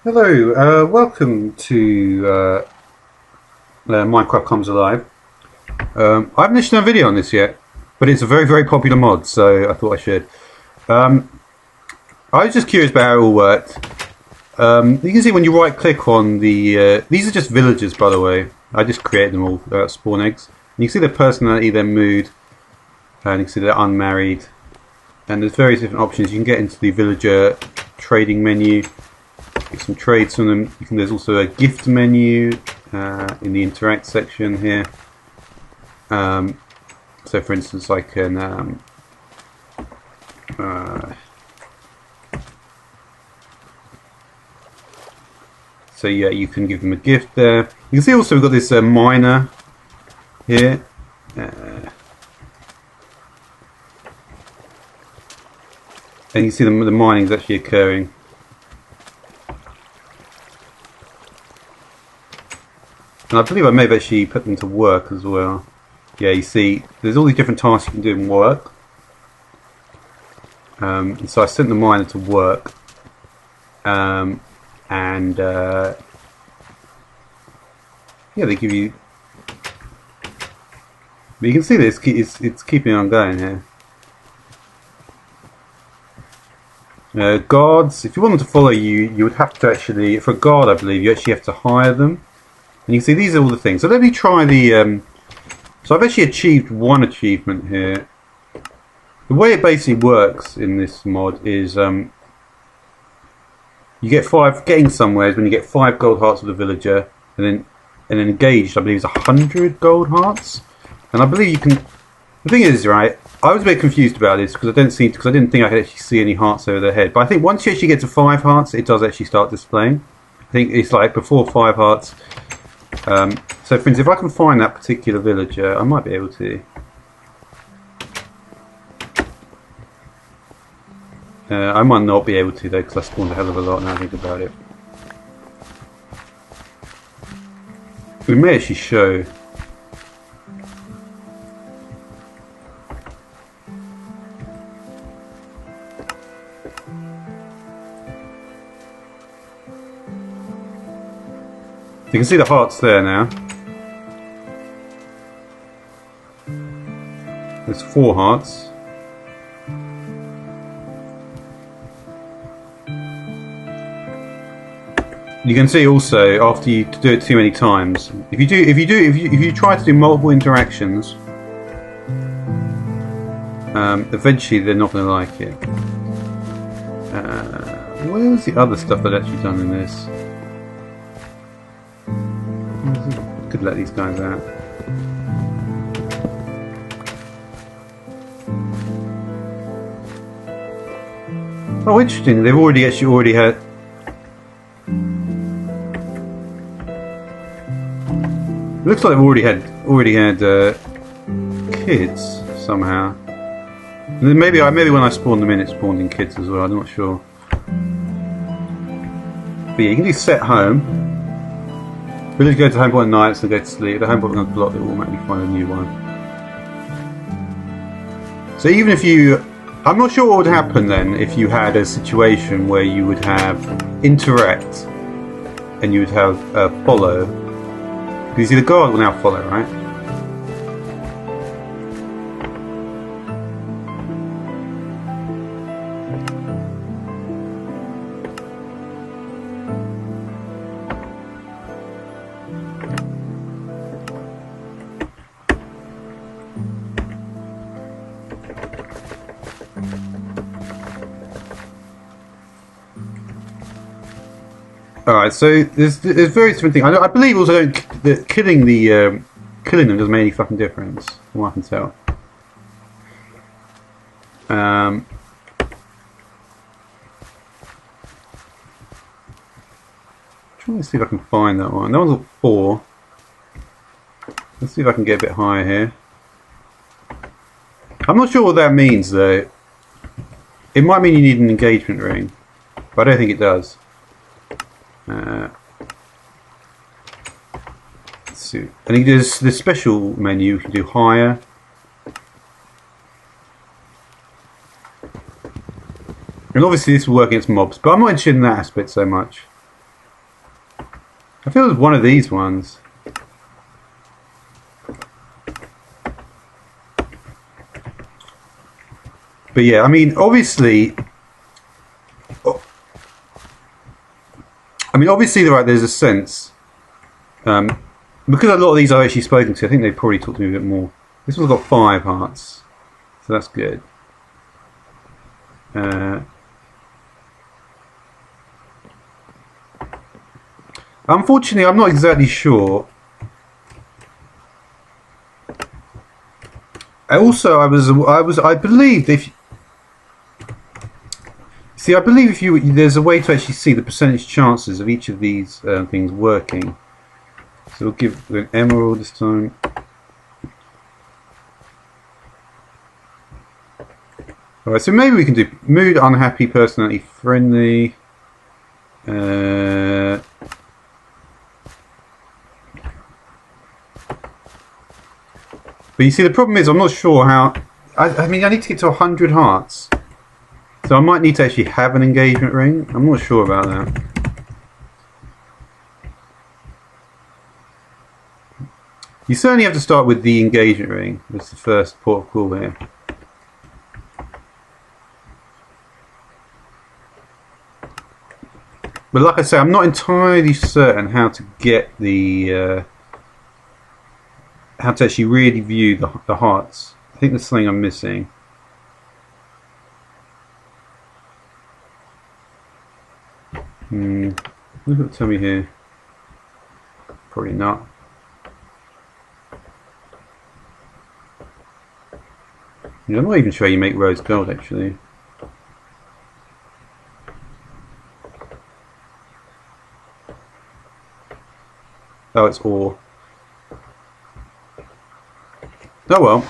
Hello, welcome to Minecraft Comes Alive. I haven't actually done a video on this yet, but it's a very popular mod, so I thought I should. I was just curious about how it all worked. You can see when you right click on the... these are just villagers, by the way. I just created them all, spawn eggs. And you can see their personality, their mood, and you can see they're unmarried. And there's various different options. You can get into the villager trading menu. Get some trades from them. There's also a gift menu in the interact section here. So for instance I can so yeah, you can give them a gift there. You can see also we've got this miner here. And you see the mining is actually occurring. And I believe I may have actually put them to work as well. Yeah, you see, there's all these different tasks you can do in work. And so I sent the miner to work. Yeah, they give you... But you can see this, it's keeping on going here. Guards, if you want them to follow you, you would have to actually, for a guard I believe, you actually have to hire them. And you can see these are all the things. So let me try the... so I've actually achieved one achievement here. The way it basically works in this mod is you get getting somewhere is when you get 5 gold hearts with a villager, and then engaged I believe is 100 gold hearts. And I believe you can... The thing is, right, I was a bit confused about this because I didn't think I could actually see any hearts over their head. But I think once you actually get to 5 hearts, it does actually start displaying. I think it's like before 5 hearts. So for instance, if I can find that particular villager, I might be able to. I might not be able to though, because I spawned a hell of a lot now I think about it. We may actually show. You can see the hearts there now. There's 4 hearts. You can see also after you do it too many times. If you try to do multiple interactions, eventually they're not going to like it. Where was the other stuff I'd actually done in this? Could let these guys out. Oh, interesting. They've already had. It looks like they've already had kids somehow. And then maybe when I spawned them in, it spawned in kids as well. I'm not sure. But yeah, you can do set home. Village go to home point at night, so go to sleep. The home point becomes blocked, it will automatically find a new one. So even if you... I'm not sure what would happen then if you had a situation where you would have interact and you would have follow. Because you see the guard will now follow, right? Alright, so there's various different things. I believe also that killing them doesn't make any fucking difference, from what I can tell. Trying to see if I can find that one. That one's at 4. Let's see if I can get a bit higher here. I'm not sure what that means though. It might mean you need an engagement ring, but I don't think it does. Let's see. I think there's the special menu. You can do higher. And obviously this will work against mobs, but I'm not interested in that aspect so much. I feel it was one of these ones. But yeah, I mean, obviously, there's a sense, because a lot of these I've actually spoken to. I think they probably talked to me a bit more. This one's got 5 hearts, so that's good. Unfortunately, I'm not exactly sure. Also, I believe if there's a way to actually see the percentage chances of each of these things working. So we'll give an emerald this time. Alright, so maybe we can do mood, unhappy, personality, friendly. But you see, the problem is I'm not sure how. I mean, I need to get to 100 hearts. So I might need to actually have an engagement ring. I'm not sure about that. You certainly have to start with the engagement ring. That's the first port of call here. But like I say, I'm not entirely certain how to get the how to actually really view the hearts. I think there's something I'm missing. Look at tell me here. Probably not. Yeah, I'm not even sure you make rose gold actually. Oh, it's ore. Oh well.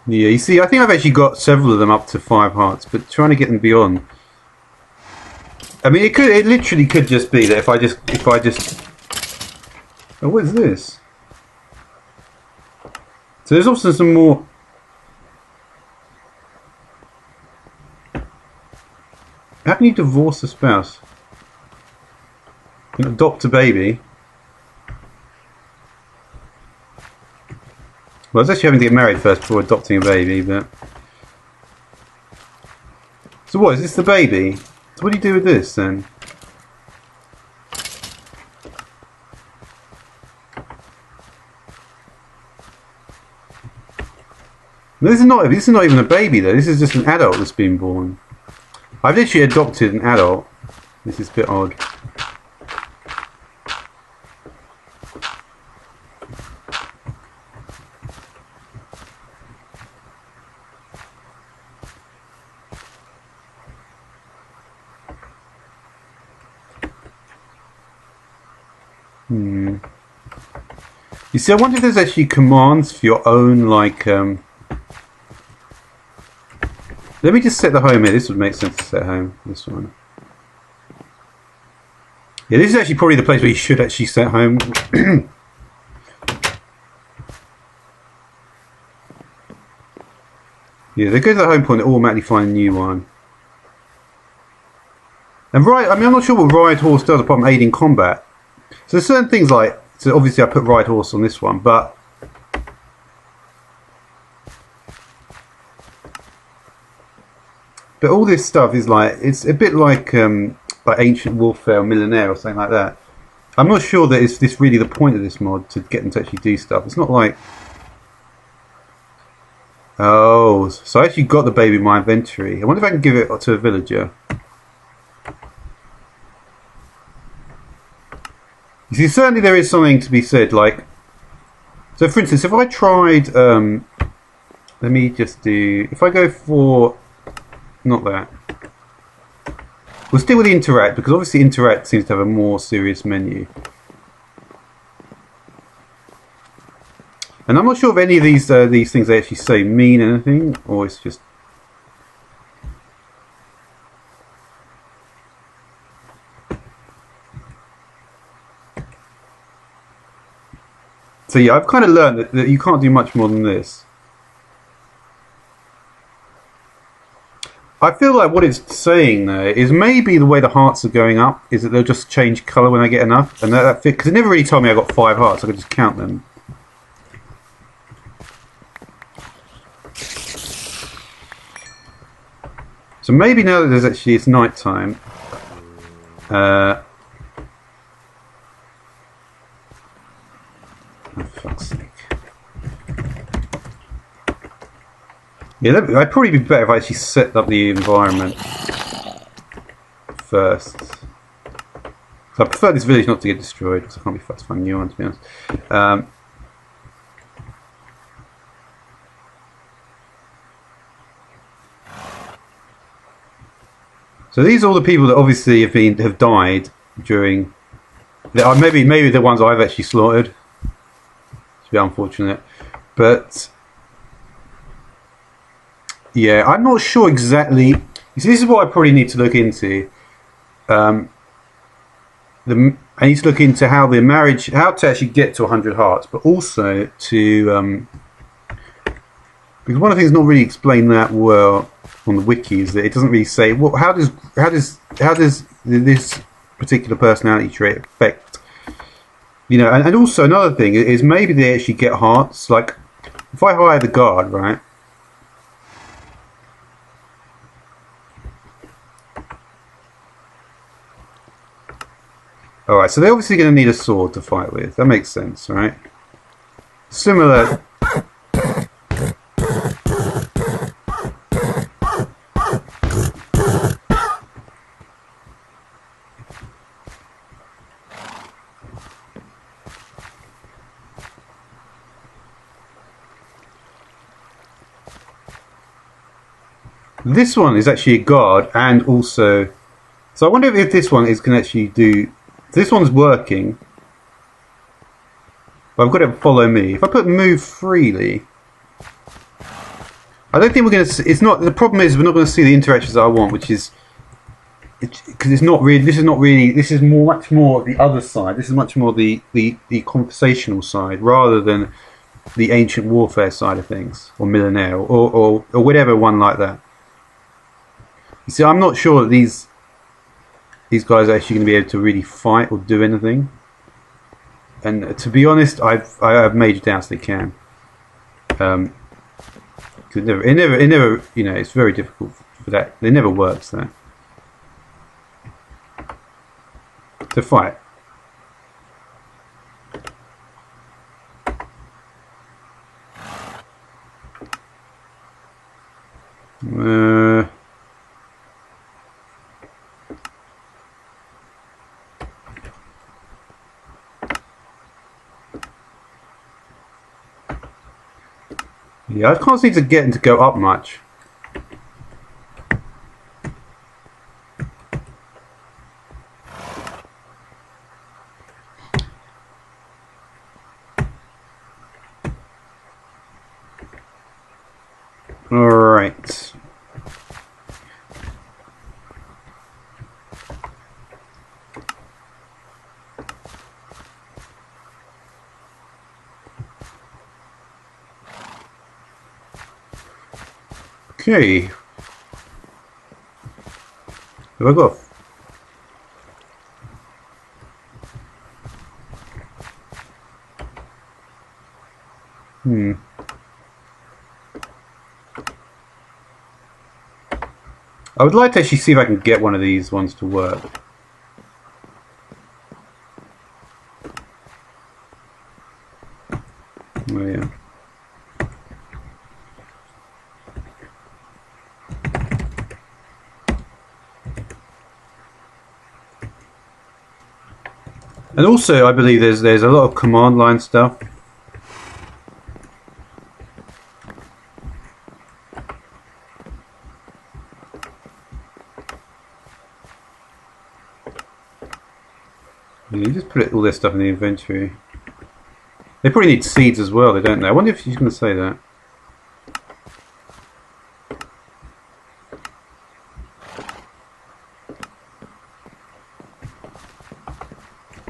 Yeah, you see, I think I've actually got several of them up to 5 hearts, but trying to get them beyond. I mean, it literally could just be that if I just. Oh, what is this? So there's also some more. How can you divorce a spouse? You can adopt a baby. Well, I was actually having to get married first before adopting a baby, but. So what, is this the baby? So what do you do with this then? No, this is not even a baby though, this is just an adult that's been born. I've literally adopted an adult. This is a bit odd. You see, I wonder if there's actually commands for your own, like, let me just set the home here. This would make sense to set home. This one. Yeah, this is actually probably the place where you should actually set home. Yeah, they go to the home point and automatically find a new one. And I mean, I'm not sure what Ride Horse does apart from aiding combat. So there's certain things like, so obviously I put Ride Horse on this one, but all this stuff is like, it's a bit like Ancient Warfare or Millionaire or something like that. I'm not sure that it's this really the point of this mod, to get them to actually do stuff. It's not like, oh, so I actually got the baby in my inventory. I wonder if I can give it to a villager. You see, certainly there is something to be said, like, so for instance, if I tried, let me just do, if I go for, not that, we'll stick with the Interact, because obviously Interact seems to have a more serious menu. And I'm not sure if any of these things they actually say mean anything, or it's just. So yeah, I've kind of learned that you can't do much more than this. I feel like what it's saying there is maybe the way the hearts are going up is that they'll just change colour when I get enough, and that fit because it never really told me I got 5 hearts. I could just count them. So maybe now that there's actually it's night time. Oh fuck's sake. Yeah, I'd probably be better if I actually set up the environment first. So I prefer this village not to get destroyed because I can't be fucked to find a new one, to be honest. So these are all the people that obviously have died during. Maybe the ones I've actually slaughtered. It's a bit unfortunate, but. Yeah, I'm not sure exactly. You see, this is what I probably need to look into. I need to look into how the marriage, how to actually get to 100 hearts, but also to because one of the things not really explained that well on the wiki is that it doesn't really say how does this particular personality trait affect, and also another thing is maybe they actually get hearts. Like if I hire the guard, right? Alright, so they're obviously going to need a sword to fight with. That makes sense, right? Similar. This one is actually a guard and also. So I wonder if this one is can actually do. This one's working, but I've got to follow me. If I put move freely, I don't think we're going to. It's not. The problem is we're not going to see the interactions that I want, which is because it's not really. This is not really. This is much more the other side. This is much more the conversational side rather than the ancient warfare side of things, or millennial, or whatever one like that. You see, I'm not sure that these guys are actually going to be able to really fight or do anything. And to be honest, I have major doubts they can. It never, it's very difficult for that. It never works there to fight. Yeah, I can't seem to get him to go up much. Alright. Okay. Have I got? I would like to actually see if I can get one of these ones to work. Oh yeah. And also, I believe there's a lot of command line stuff. You just put all this stuff in the inventory. They probably need seeds as well, they don't know. I wonder if she's going to say that.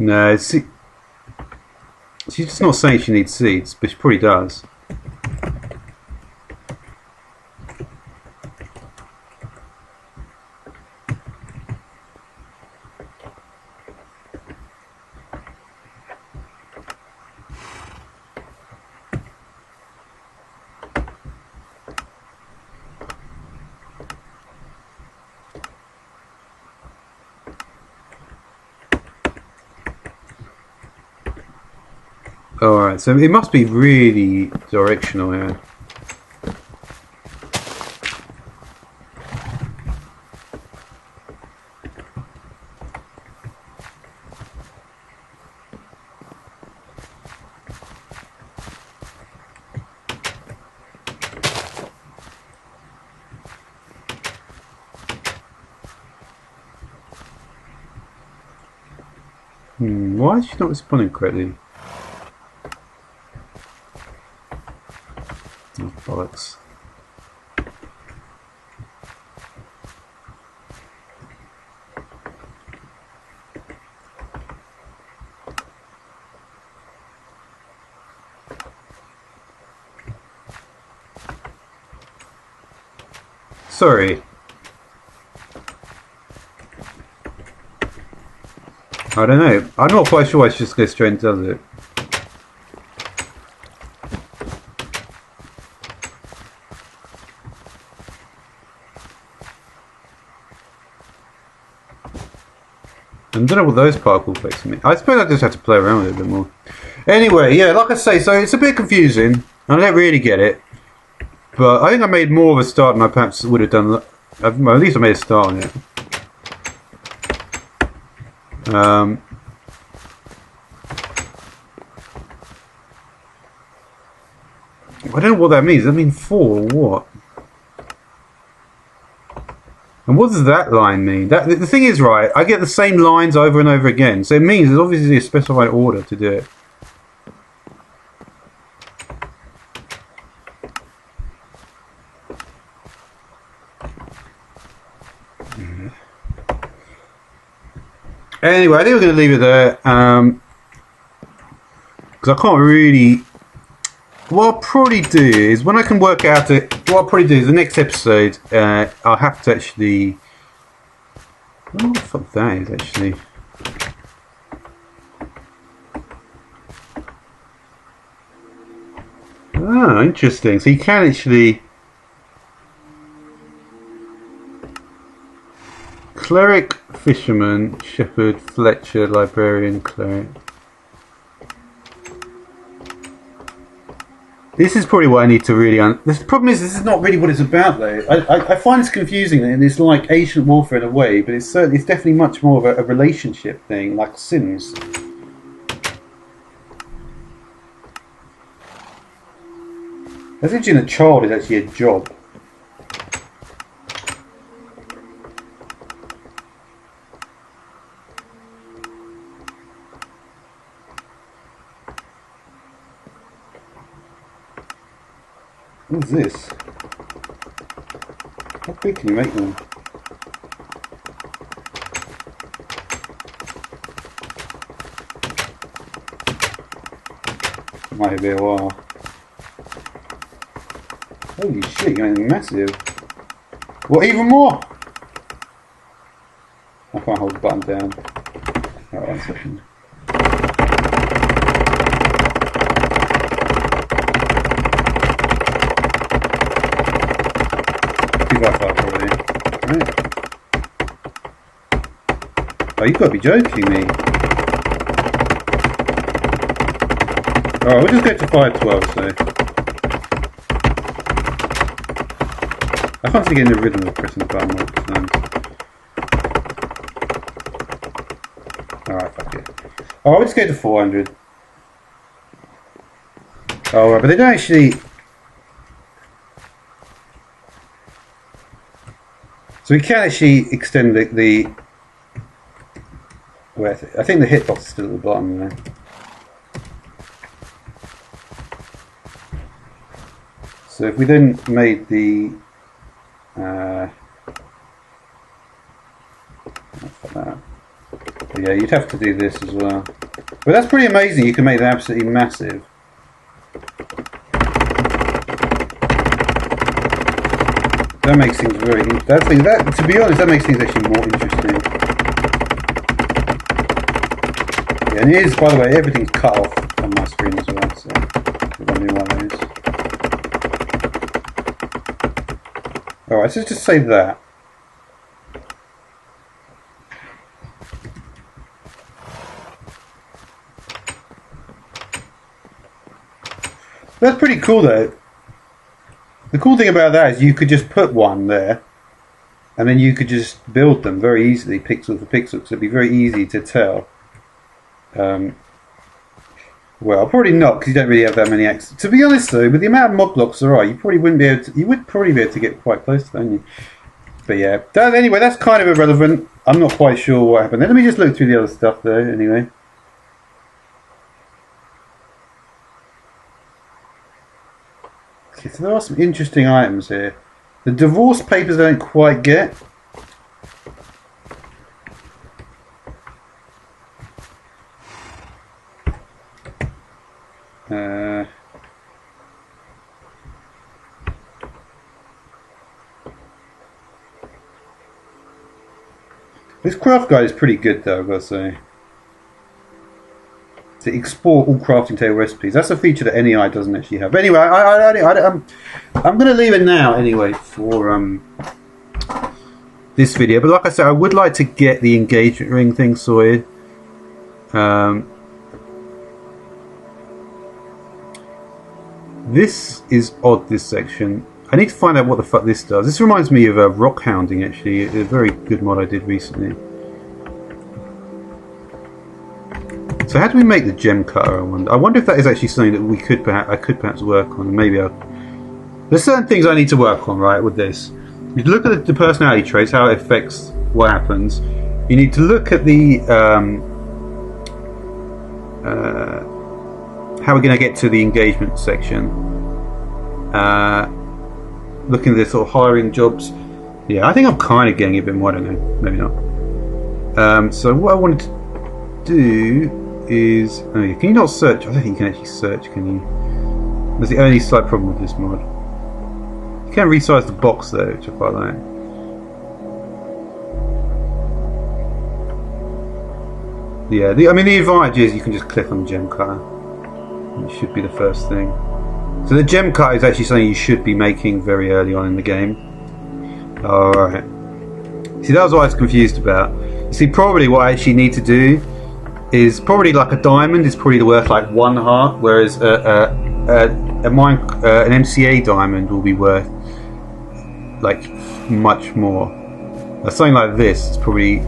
No, see, She's just not saying she needs seeds, but she probably does. Alright, so it must be really directional here. Why is she not responding correctly? Oh, bollocks. Sorry. I don't know. I'm not quite sure why she just goes straight and does it. I don't know what those particle effects mean. I suppose I just have to play around with it a bit more. Anyway, yeah, like I say, so it's a bit confusing. I don't really get it. But I think I made more of a start than I perhaps would have done. Well, at least I made a start on it. I don't know what that means. Does that mean 4 or what? And what does that line mean? The thing is, right, I get the same lines over and over again. So it means there's obviously a specified order to do it. Anyway, I think we're going to leave it there. Because I can't really... What I'll probably do is, when I can work out it, what I'll probably do is the next episode, I'll have to actually... I don't know what the fuck that is, actually. Ah, interesting. So you can actually... Cleric, fisherman, shepherd, fletcher, librarian, cleric. This is probably what I need to really... The problem is, this is not really what it's about, though. I find this confusing, and it's like Ancient Warfare in a way, but it's definitely much more of a relationship thing, like Sims. Essentially, a child is actually a job. What is this? How big can you make them? Might be a while. Holy shit, you're making massive. What, even more? I can't hold the button down. Alright, 1 second. Already. Right. Oh, you've got to be joking me. Alright, we'll just go to 512, so. I can't see getting the rhythm of pressing the button all the time. Alright, fuck it. Alright, we'll just go to 400. Alright, but they don't actually... So we can actually extend the wait, I think the hitbox is still at the bottom there. So if we then made the yeah, you'd have to do this as well. But But that's pretty amazing. You can make them absolutely massive. That makes things very. To be honest, that makes things actually more interesting. Yeah, and it is, by the way, everything's cut off on my screen as well. So I don't know why that is. All right, so let's just save that. That's pretty cool, though. The cool thing about that is you could just put one there, and then you could just build them very easily, pixel for pixel, because it'd be very easy to tell. Well, probably not, because you don't really have that many access. To be honest, though, with the amount of mod blocks there are, you probably wouldn't be able to. You would probably be able to get quite close to that, wouldn't you? But yeah, anyway, that's kind of irrelevant. I'm not quite sure what happened. Let me just look through the other stuff, though. Anyway. Okay, so there are some interesting items here. The divorce papers I don't quite get. This craft guide is pretty good, though, I've got to say. To export all crafting table recipes. That's a feature that NEI doesn't actually have. But anyway, I'm going to leave it now anyway for this video. But like I said, I would like to get the engagement ring thing sorted. This is odd, this section. I need to find out what the fuck this does. This reminds me of rock hounding, actually. A very good mod I did recently. So how do we make the gem cutter? I wonder if that is actually something that I could perhaps work on. Maybe there's certain things I need to work on, right, with this. You look at the personality traits, how it affects what happens. You need to look at the how we're going to get to the engagement section. Looking at this sort of hiring jobs. Yeah, I think I'm kind of getting a bit more. I don't know, maybe not. So what I wanted to do is, oh yeah, can you not search? I don't think you can actually search, can you? That's the only slight problem with this mod. You can resize the box though, which I quite like. Yeah, I mean the advantage is you can just click on the gem cutter. It should be the first thing. So the gem cutter is actually something you should be making very early on in the game. Alright. See, that was what I was confused about. You see, probably what I actually need to do is probably like a diamond is probably worth like 1 heart, whereas an MCA diamond will be worth like much more. Something like this is probably,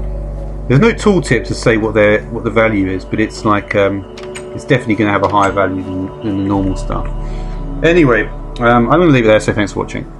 there's no tooltip to say what the value is, but it's like it's definitely going to have a higher value than the normal stuff. Anyway, I'm going to leave it there, so thanks for watching.